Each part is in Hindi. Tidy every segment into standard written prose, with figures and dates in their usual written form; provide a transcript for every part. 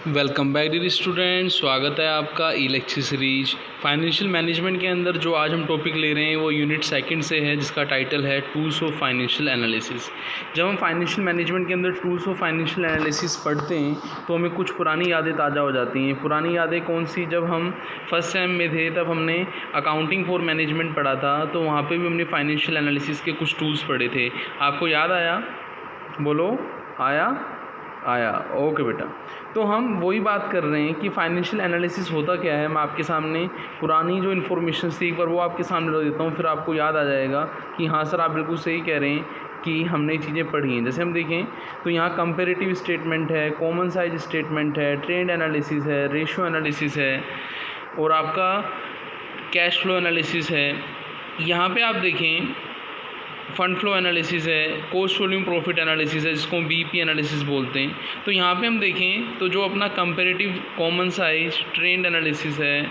वेलकम बैक डियर स्टूडेंट, स्वागत है आपका ई लेक्चर सीरीज फाइनेंशियल मैनेजमेंट के अंदर। जो आज हम टॉपिक ले रहे हैं वो यूनिट सेकंड से है, जिसका टाइटल है टूल्स ऑफ फाइनेंशियल एनालिसिस। जब हम फाइनेंशियल मैनेजमेंट के अंदर टूल्स ऑफ फाइनेंशियल एनालिसिस पढ़ते हैं तो हमें कुछ पुरानी यादें ताज़ा हो जाती हैं। पुरानी यादें कौन सी? जब हम फर्स्ट सेम में थे तब हमने अकाउंटिंग फॉर मैनेजमेंट पढ़ा था, तो वहाँ पर भी हमने फाइनेंशियल एनालिसिस के कुछ टूल्स पढ़े थे। आपको याद आया? बोलो, आया। ओके बेटा, तो हम वही बात कर रहे हैं कि फाइनेंशियल एनालिसिस होता क्या है। मैं आपके सामने पुरानी जो इन्फॉर्मेशन थी एक बार वो आपके सामने रख देता हूँ, फिर आपको याद आ जाएगा कि हाँ सर आप बिल्कुल सही कह रहे हैं कि हमने ये चीज़ें पढ़ी हैं। जैसे हम देखें तो यहाँ कंपेरेटिव स्टेटमेंट है, कॉमन साइज स्टेटमेंट है, ट्रेंड एनालिसिस है, रेशियो एनालिसिस है और आपका कैश फ्लो एनालिसिस है। यहाँ पे आप देखें फंड फ्लो एनालिसिस है, कॉस्ट वॉल्यूम प्रॉफिट एनालिसिस है, जिसको बीईपी एनालिसिस बोलते हैं। तो यहाँ पे हम देखें तो जो अपना comparative common size trend analysis है,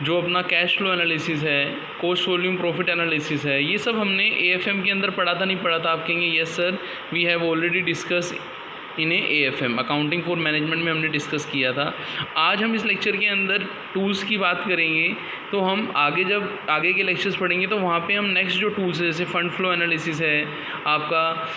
जो अपना कैश फ्लो एनालिसिस है, कॉस्ट वॉल्यूम प्रॉफिट एनालिसिस है, ये सब हमने एएफएम के अंदर पढ़ा था। नहीं पढ़ा था? आप कहेंगे yes sir we have already discuss in AFM, accounting for management में हमने डिस्कस किया था। आज हम इस लेक्चर के अंदर टूल्स की बात करेंगे, तो हम जब आगे के लेक्चर्स पढ़ेंगे तो वहाँ पे हम नेक्स्ट जो टूल्स है, जैसे फंड फ्लो एनालिसिस है आपका,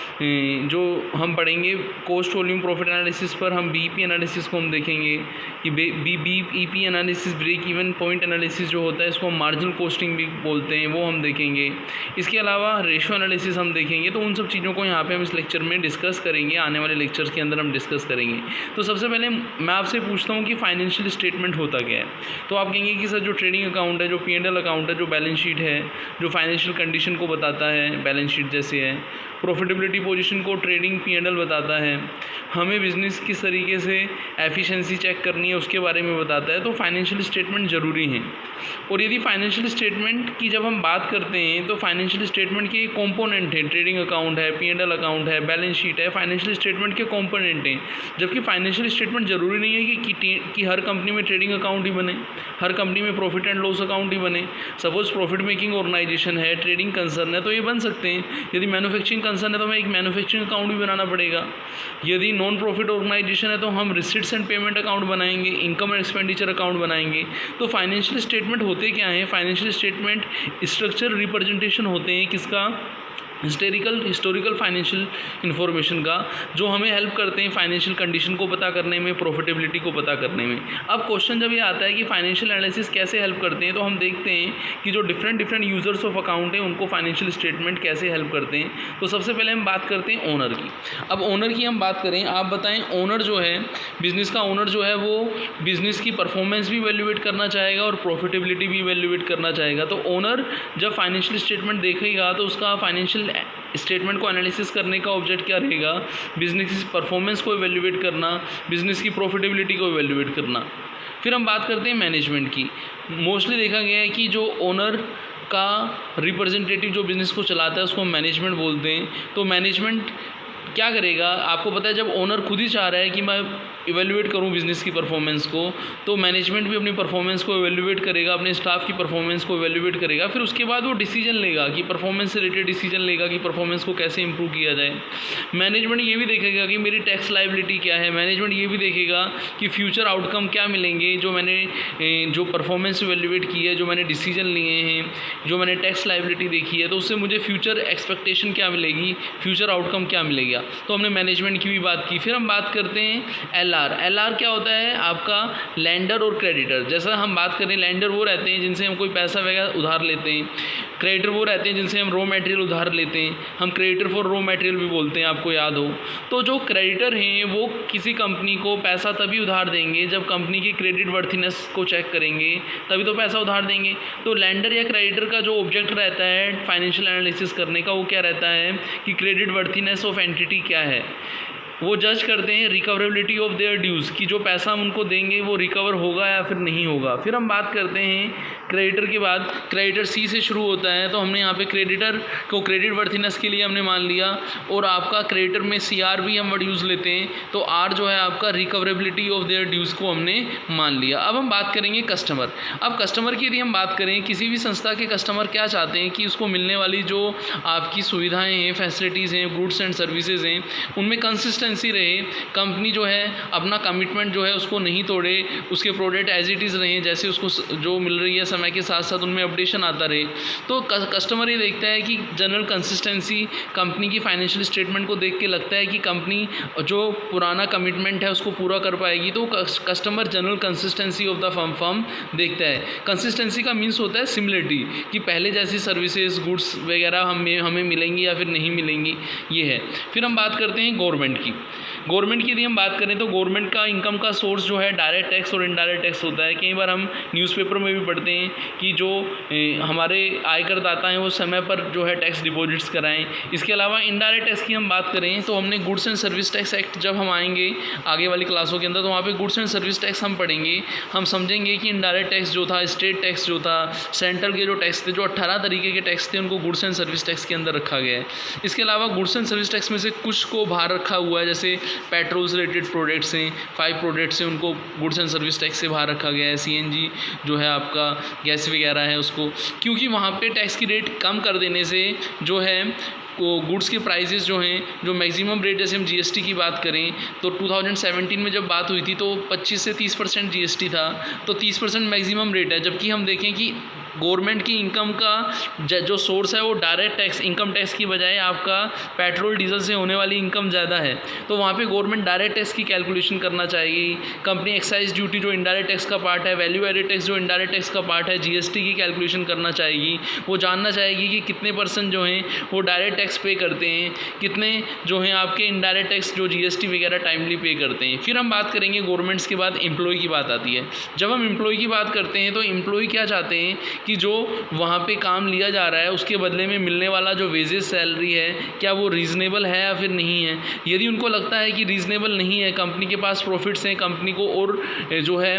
जो हम पढ़ेंगे कॉस्ट वॉल्यूम प्रॉफिट एनालिसिस पर हम बीईपी एनालिसिस को हम देखेंगे कि BEP analysis, break even point analysis जो होता है इसको हम मार्जिनल कॉस्टिंग भी बोलते हैं, वो हम देखेंगे। इसके अलावा रेशियो एनालिसिस हम देखेंगे। तो उन सब चीज़ों को यहाँ पर हम इस लेक्चर में डिस्कस करेंगे, आने वाले लेक्चर के अंदर हम डिस्कस करेंगे। तो सबसे पहले मैं आपसे पूछता हूँ कि फाइनेंशियल स्टेटमेंट होता क्या है। तो आप कहेंगे कि सर जो ट्रेडिंग अकाउंट है, जो P&L अकाउंट है, जो बैलेंस शीट है, जो फाइनेंशियल कंडीशन को बताता है, बैलेंस शीट जैसे है, प्रॉफिटेबिलिटी पोजीशन को ट्रेडिंग P&L बताता है, हमें बिजनेस किस तरीके से एफिशिएंसी चेक करनी है उसके बारे में बताता है। तो फाइनेंशियल स्टेटमेंट ज़रूरी हैं। और यदि फाइनेंशियल स्टेटमेंट की जब हम बात करते हैं तो फाइनेंशियल स्टेटमेंट के कंपोनेंट हैं, ट्रेडिंग अकाउंट है, P&L अकाउंट है, बैलेंस शीट है, फाइनेंशियल स्टेटमेंट के कंपोनेंट हैं। जबकि फाइनेंशियल स्टेटमेंट ज़रूरी नहीं है कि हर कंपनी में ट्रेडिंग अकाउंट ही बने, हर कंपनी में प्रॉफिट एंड लॉस अकाउंट ही बने। सपोज प्रॉफिट मेकिंग ऑर्गेनाइजेशन है, ट्रेडिंग कंसर्न है, तो ये बन सकते हैं। यदि मैन्युफैक्चरिंग कंसर्न है तो हमें एक मैन्युफैक्चरिंग अकाउंट भी बनाना पड़ेगा। यदि नॉन प्रॉफिट ऑर्गेनाइजेशन है तो हम रिसिट्स एंड पेमेंट अकाउंट बनाएंगे, इनकम एंड एक्सपेंडिचर अकाउंट बनाएंगे। तो फाइनेंशियल स्टेटमेंट होते क्या हैं? फाइनेंशियल स्टेटमेंट स्ट्रक्चर रिप्रेजेंटेशन होते हैं किसका? हिस्टोरिकल फाइनेंशियल इन्फॉर्मेशन का, जो हमें हेल्प करते हैं फाइनेंशियल कंडीशन को पता करने में, प्रॉफिटेबिलिटी को पता करने में। अब क्वेश्चन जब ये आता है कि फाइनेंशियल एनालिसिस कैसे हेल्प करते हैं, तो हम देखते हैं कि जो डिफरेंट यूज़र्स ऑफ अकाउंट हैं उनको फाइनेंशियल स्टेटमेंट कैसे हेल्प करते हैं। तो सबसे पहले हम बात करते हैं ओनर की। अब ओनर की हम बात करें, आप बताएं ओनर जो है, बिज़नेस का ओनर जो है वो बिज़नेस की परफॉर्मेंस भी वैल्यूएट करना चाहेगा और प्रॉफिटेबिलिटी भी वैल्यूएट करना चाहेगा। तो ओनर जब फाइनेंशियल स्टेटमेंट देखेगा तो उसका फाइनेंशियल स्टेटमेंट को एनालिसिस करने का ऑब्जेक्ट क्या रहेगा? बिजनेस की परफॉर्मेंस को इवैल्यूएट करना, बिजनेस की प्रॉफिटेबिलिटी को इवैल्यूएट करना। फिर हम बात करते हैं मैनेजमेंट की। मोस्टली देखा गया है कि जो ओनर का रिप्रेजेंटेटिव जो बिज़नेस को चलाता है उसको मैनेजमेंट बोलते हैं। तो मैनेजमेंट क्या करेगा? आपको पता है जब ओनर खुद ही चाह रहा है कि मैं इवैल्यूएट करूं बिज़नेस की परफॉर्मेंस को, तो मैनेजमेंट भी अपनी परफॉर्मेंस को इवैल्यूएट करेगा, अपने स्टाफ की परफॉर्मेंस को इवैल्यूएट करेगा। फिर उसके बाद वो डिसीजन लेगा कि परफॉर्मेंस से रिलेटेड डिसीजन लेगा कि परफॉर्मेंस को कैसे इंप्रूव किया जाए। मैनेजमेंट ये भी देखेगा कि मेरी टैक्स लायबिलिटी क्या है। मैनेजमेंट ये भी देखेगा कि फ्यूचर आउटकम क्या मिलेंगे जो मैंने जो परफॉर्मेंस इवैल्यूएट की है, जो मैंने डिसीजन लिए हैं, जो मैंने टैक्स लायबिलिटी देखी है, तो उससे मुझे फ्यूचर एक्सपेक्टेशन क्या मिलेगी, फ्यूचर आउटकम क्या मिलेगा। तो हमने मैनेजमेंट की भी बात की। फिर हम बात करते हैं एलआर क्या होता है? आपका लैंडर और क्रेडिटर। जैसा हम बात करें, लैंडर वो रहते हैं जिनसे हम कोई पैसा वगैरह उधार लेते हैं, क्रेडिटर वो रहते हैं जिनसे हम रॉ मटेरियल उधार लेते हैं। हम क्रेडिटर फॉर रॉ मटेरियल भी बोलते हैं, आपको याद हो। तो जो क्रेडिटर हैं वो किसी कंपनी को पैसा तभी उधार देंगे जब कंपनी की क्रेडिट वर्थीनेस को चेक करेंगे, तभी तो पैसा उधार देंगे। तो लैंडर या क्रेडिटर का जो ऑब्जेक्ट रहता है फाइनेंशियल एनालिसिस करने का, वो क्या रहता है कि क्रेडिट वर्थीनेस ऑफ एंटिटी क्या है। वो जज करते हैं रिकवरेबिलिटी ऑफ देयर ड्यूज़, कि जो पैसा हम उनको देंगे वो रिकवर होगा या फिर नहीं होगा। फिर हम बात करते हैं क्रेडिटर के बाद क्रेडिटर सी से शुरू होता है, तो हमने यहाँ पे क्रेडिटर को क्रेडिट वर्थीनेस के लिए हमने मान लिया, और आपका क्रेडिटर में CR भी हम वर्ड यूज़ लेते हैं, तो R जो है आपका रिकवरेबिलिटी ऑफ देयर ड्यूज़ को हमने मान लिया। अब हम बात करेंगे कस्टमर। अब कस्टमर की यदि हम बात करें, किसी भी संस्था के कस्टमर क्या चाहते हैं कि उसको मिलने वाली जो आपकी सुविधाएं हैं, फैसिलिटीज़ हैं, गुड्स एंड सर्विसेज हैं, उनमें कंसिस्टेंसी रहे, कंपनी जो है अपना कमिटमेंट जो है उसको नहीं तोड़े, उसके प्रोडक्ट एज इट इज़ रहें जैसे उसको जो मिल रही है, समय के साथ साथ उनमें अपडेशन आता रहे। तो कस्टमर ये देखता है कि जनरल कंसिस्टेंसी कंपनी की फाइनेंशियल स्टेटमेंट को देख के लगता है कि कंपनी जो पुराना कमिटमेंट है उसको पूरा कर पाएगी, तो customer general consistency of the firm देखता है। कंसिस्टेंसी का मीन्स होता है सिमिलरिटी, कि पहले जैसी सर्विसेज गुड्स वगैरह हमें मिलेंगी या फिर नहीं मिलेंगी, ये है। फिर हम बात करते हैं गवर्नमेंट की। गवर्नमेंट की यदि हम बात करें तो गवर्नमेंट का इनकम का सोर्स जो है डायरेक्ट टैक्स और इनडायरेक्ट टैक्स होता है। कई बार हम न्यूज़पेपर में भी पढ़ते हैं कि जो हमारे आयकरदाता हैं वो समय पर जो है टैक्स डिपॉजिट्स कराएं। इसके अलावा इनडायरेक्ट टैक्स की हम बात करें तो हमने goods and service tax act जब हम आएंगे आगे वाली क्लासों के अंदर, तो वहाँ पे गुड्स एंड सर्विस टैक्स हम पढ़ेंगे, हम समझेंगे कि इनडायरेक्ट टैक्स जो था, स्टेट टैक्स जो था, सेंट्रल के जो टैक्स थे, जो 18 तरीके के टैक्स थे, उनको गुड्स एंड सर्विस टैक्स के अंदर रखा गया है। इसके अलावा गुड्स एंड सर्विस टैक्स में से कुछ को बाहर रखा हुआ है, जैसे पेट्रोल से रिलेटेड प्रोडक्ट्स हैं, 5 प्रोडक्ट्स हैं, उनको गुड्स एंड सर्विस टैक्स से बाहर रखा गया है। CNG जो है आपका गैस वगैरह है उसको, क्योंकि वहाँ पे टैक्स की रेट कम कर देने से जो है गुड्स के प्राइजेस जो हैं, जो मैक्सिमम रेट, जैसे हम GST की बात करें तो 2017 में जब बात हुई थी तो 25 से 30% GST था, तो 30% मैक्सिमम रेट है। जबकि हम देखें कि गवर्नमेंट की इनकम का जो सोर्स है वो डायरेक्ट टैक्स, इनकम टैक्स की बजाय आपका पेट्रोल डीजल से होने वाली इनकम ज़्यादा है, तो वहाँ पे गवर्नमेंट डायरेक्ट टैक्स की कैलकुलेशन करना चाहेगी। कंपनी एक्साइज ड्यूटी जो इनडायरेक्ट टैक्स का पार्ट है, वैल्यू एडेड टैक्स जो इनडायरेक्ट टैक्स का पार्ट है, GST की कैलकुलेशन करना चाहेगी। वो जानना चाहेगी कि कितने % जो हैं वो डायरेक्ट टैक्स पे करते हैं, कितने जो हैं आपके इनडायरेक्ट टैक्स जो GST वगैरह टाइमली पे करते हैं। फिर हम बात करेंगे गवर्नमेंट्स के बाद एम्प्लॉय की बात आती है। जब हम एम्प्लॉय की बात करते हैं तो एम्प्लॉय क्या चाहते हैं कि जो वहाँ पे काम लिया जा रहा है उसके बदले में मिलने वाला जो वेजेस सैलरी है, क्या वो रीज़नेबल है या फिर नहीं है। यदि उनको लगता है कि रीज़नेबल नहीं है, कंपनी के पास प्रॉफिट्स हैं, कंपनी को और जो है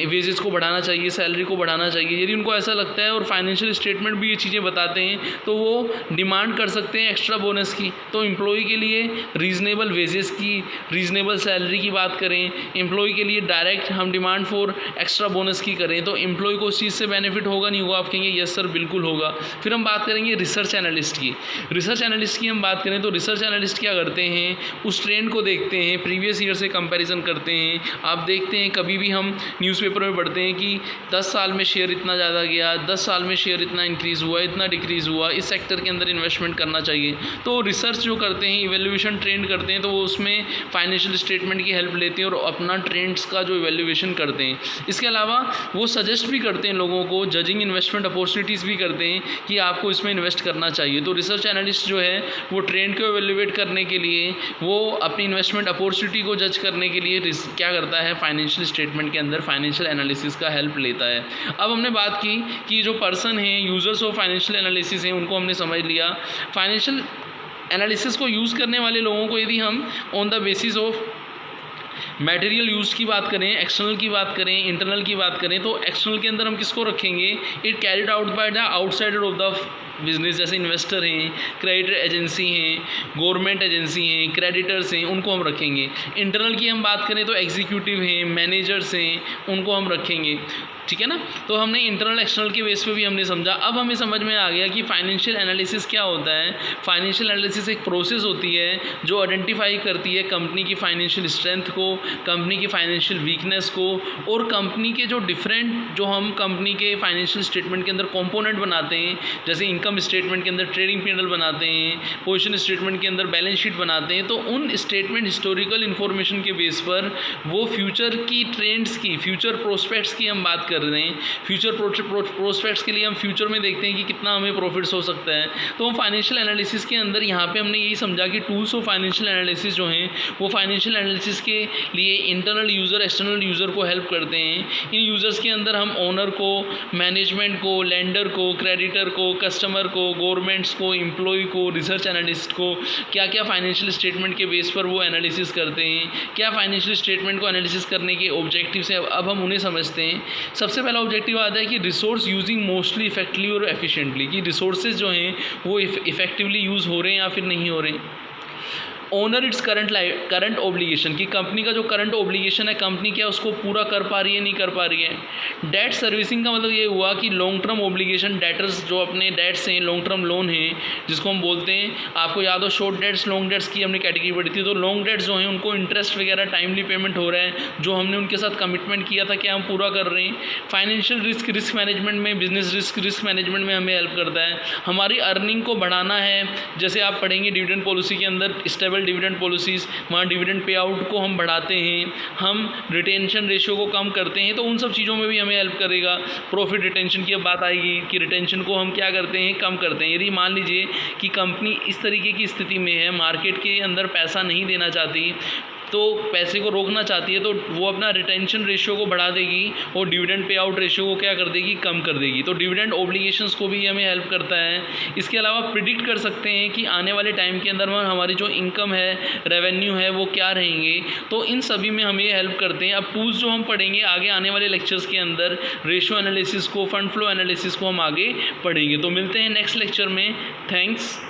वेजेस को बढ़ाना चाहिए, सैलरी को बढ़ाना चाहिए, यदि उनको ऐसा लगता है और फाइनेंशियल स्टेटमेंट भी ये चीज़ें बताते हैं, तो वो डिमांड कर सकते हैं एक्स्ट्रा बोनस की। तो एम्प्लॉय के लिए रीज़नेबल वेजेस की, रीज़नेबल सैलरी की बात करें, एम्प्लॉय के लिए डायरेक्ट हम डिमांड फॉर एक्स्ट्रा बोनस की करें, तो एम्प्लॉय को उस चीज़ से बेनिफिट होगा नहीं होगा? आप कहेंगे यस सर बिल्कुल होगा। फिर हम बात करेंगे रिसर्च एनालिस्ट की। रिसर्च एनालिस्ट की हम बात करें तो रिसर्च एनालिस्ट क्या करते हैं, उस ट्रेंड को देखते हैं, प्रीवियस ईयर से कंपैरिजन करते हैं। आप देखते हैं कभी भी हम न्यूज़पेपर में पढ़ते हैं कि 10 साल में शेयर इतना ज़्यादा गया, 10 साल में शेयर इतना इंक्रीज़ हुआ, इतना डिक्रीज़ हुआ, इस सेक्टर के अंदर इन्वेस्टमेंट करना चाहिए। तो रिसर्च जो करते हैं, इवेल्यूएशन ट्रेंड करते हैं, तो वो उसमें फाइनेंशियल स्टेटमेंट की हेल्प लेते हैं और अपना ट्रेंड्स का जो इवेल्यूएशन करते हैं। इसके अलावा वो सजेस्ट भी करते हैं लोगों को, जजिंग इन्वेस्टमेंट अपॉर्चुनिटीज़ भी करते हैं कि आपको इसमें इन्वेस्ट करना चाहिए। तो रिसर्च एनालिस्ट जो है वो ट्रेंड को इवेल्युएट करने के लिए, वो अपनी इन्वेस्टमेंट अपॉर्चुनिटी को जज करने के लिए क्या करता है, फाइनेंशियल स्टेटमेंट के अंदर फाइनेंशियल एनालिसिस का हेल्प लेता है। अब हमने बात की कि जो पर्सन हैं, यूजर्स ऑफ फाइनेंशियल एनालिसिस हैं, उनको हमने समझ लिया। फाइनेंशियल एनालिसिस को यूज़ करने वाले लोगों को यदि हम on the basis of material use की बात करें, एक्सटर्नल की बात करें, इंटरनल की बात करें, तो एक्सटर्नल के अंदर हम किसको रखेंगे, it carried out by the outsider of the business, जैसे इन्वेस्टर हैं, क्रेडिटर एजेंसी हैं, गवर्नमेंट एजेंसी हैं, क्रेडिटर्स हैं, उनको हम रखेंगे। इंटरनल की हम बात करें तो एग्जीक्यूटिव हैं, मैनेजर्स हैं, उनको हम रखेंगे। ठीक है ना। तो हमने इंटरनल एक्सटर्नल के बेस पे भी हमने समझा। अब हमें समझ में आ गया कि फाइनेंशियल एनालिसिस क्या होता है। फाइनेंशियल एनालिसिस एक प्रोसेस होती है जो आइडेंटिफाई करती है कंपनी की फाइनेंशियल स्ट्रेंथ को, कंपनी की फाइनेंशियल वीकनेस को, और कंपनी के जो डिफरेंट जो हम कंपनी के फाइनेंशियल स्टेटमेंट के अंदर कंपोनेंट बनाते हैं, जैसे इनकम स्टेटमेंट के अंदर ट्रेडिंग P&L बनाते हैं, पोजीशन स्टेटमेंट के अंदर बैलेंस शीट बनाते हैं, तो उन स्टेटमेंट हिस्टोरिकल इन्फॉर्मेशन के बेस पर वो फ्यूचर की ट्रेंड्स की, फ्यूचर प्रोस्पेक्ट्स की हम बात कर रहे हैं। फ्यूचर प्रोस्पेक्ट्स के लिए हम फ्यूचर में देखते हैं कि कितना हमें प्रॉफिट्स हो सकता है। तो हम फाइनेंशियल एनालिसिस के अंदर यहाँ पे हमने यही समझा कि टूल्स ऑफ फाइनेंशियल एनालिसिस जो हैं वो फाइनेंशियल एनालिसिस के लिए इंटरनल यूज़र, एक्सटर्नल यूज़र को हेल्प करते हैं। इन यूज़र्स के अंदर हम ओनर को, मैनेजमेंट को, लेंडर को, क्रेडिटर को, कस्टमर को, गवर्नमेंट्स को, एम्प्लॉय को, रिसर्च एनालिस्ट को, क्या क्या फाइनेंशियल स्टेटमेंट के बेस पर वो एनालिसिस करते हैं, क्या फाइनेंशियल स्टेटमेंट को एनालिसिस करने के ऑब्जेक्टिव्स हैं, अब हम उन्हें समझते हैं। सबसे पहला ऑब्जेक्टिव आता है कि रिसोर्स यूजिंग मोस्टली इफेक्टिवली और एफिशिएंटली, कि रिसोर्सेज जो हैं वो इफेक्टिवली यूज़ हो रहे हैं या फिर नहीं हो रहे हैं। ऑनर इट्स करंट ओब्लिगेशन, कि कंपनी का जो करंट ओब्लिगेशन है कंपनी क्या उसको पूरा कर पा रही है नहीं कर पा रही है। डेट सर्विसिंग का मतलब ये हुआ कि लॉन्ग टर्म ओब्लिगेशन, डेटर्स जो अपने डेट्स हैं, लॉन्ग टर्म लोन हैं जिसको हम बोलते हैं, आपको याद हो शॉर्ट डेट्स लॉन्ग डेट्स की हमने कैटेगरी पढ़ी थी, तो लॉन्ग डेट्स जो हैं उनको इंटरेस्ट वगैरह टाइमली पेमेंट हो रहा है, जो हमने उनके साथ कमिटमेंट किया था क्या हम पूरा कर रहे हैं। फाइनेंशियल रिस्क मैनेजमेंट में, बिजनेस रिस्क मैनेजमेंट में हमें हेल्प करता है। हमारी अर्निंग को बढ़ाना है, जैसे आप पढ़ेंगे डिविडेंड पॉलिसी के अंदर स्टेबल डिविडेंड पॉलिसीज़, वहाँ डिविडेंड पे आउट को हम बढ़ाते हैं, हम रिटेंशन रेशियो को कम करते हैं, तो उन सब चीज़ों में भी हमें हेल्प करेगा। प्रॉफिट रिटेंशन की अब बात आएगी कि रिटेंशन को हम क्या करते हैं, कम करते हैं। यदि मान लीजिए कि कंपनी इस तरीके की स्थिति में है, मार्केट के अंदर पैसा नहीं देना चाहती, तो पैसे को रोकना चाहती है, तो वो अपना रिटेंशन रेशियो को बढ़ा देगी और डिविडेंड पे आउट रेशियो को क्या कर देगी, कम कर देगी। तो डिविडेंड ओब्लिगेशंस को भी हमें हेल्प करता है। इसके अलावा प्रिडिक्ट कर सकते हैं कि आने वाले टाइम के अंदर हमारी जो इनकम है, रेवेन्यू है, वो क्या रहेंगे, तो इन सभी में हमें हेल्प करते हैं। अब टूल्स जो हम पढ़ेंगे आगे आने वाले लेक्चर्स के अंदर, रेशियो एनालिसिस को, फंड फ्लो एनालिसिस को हम आगे पढ़ेंगे। तो मिलते हैं नेक्स्ट लेक्चर में। थैंक्स।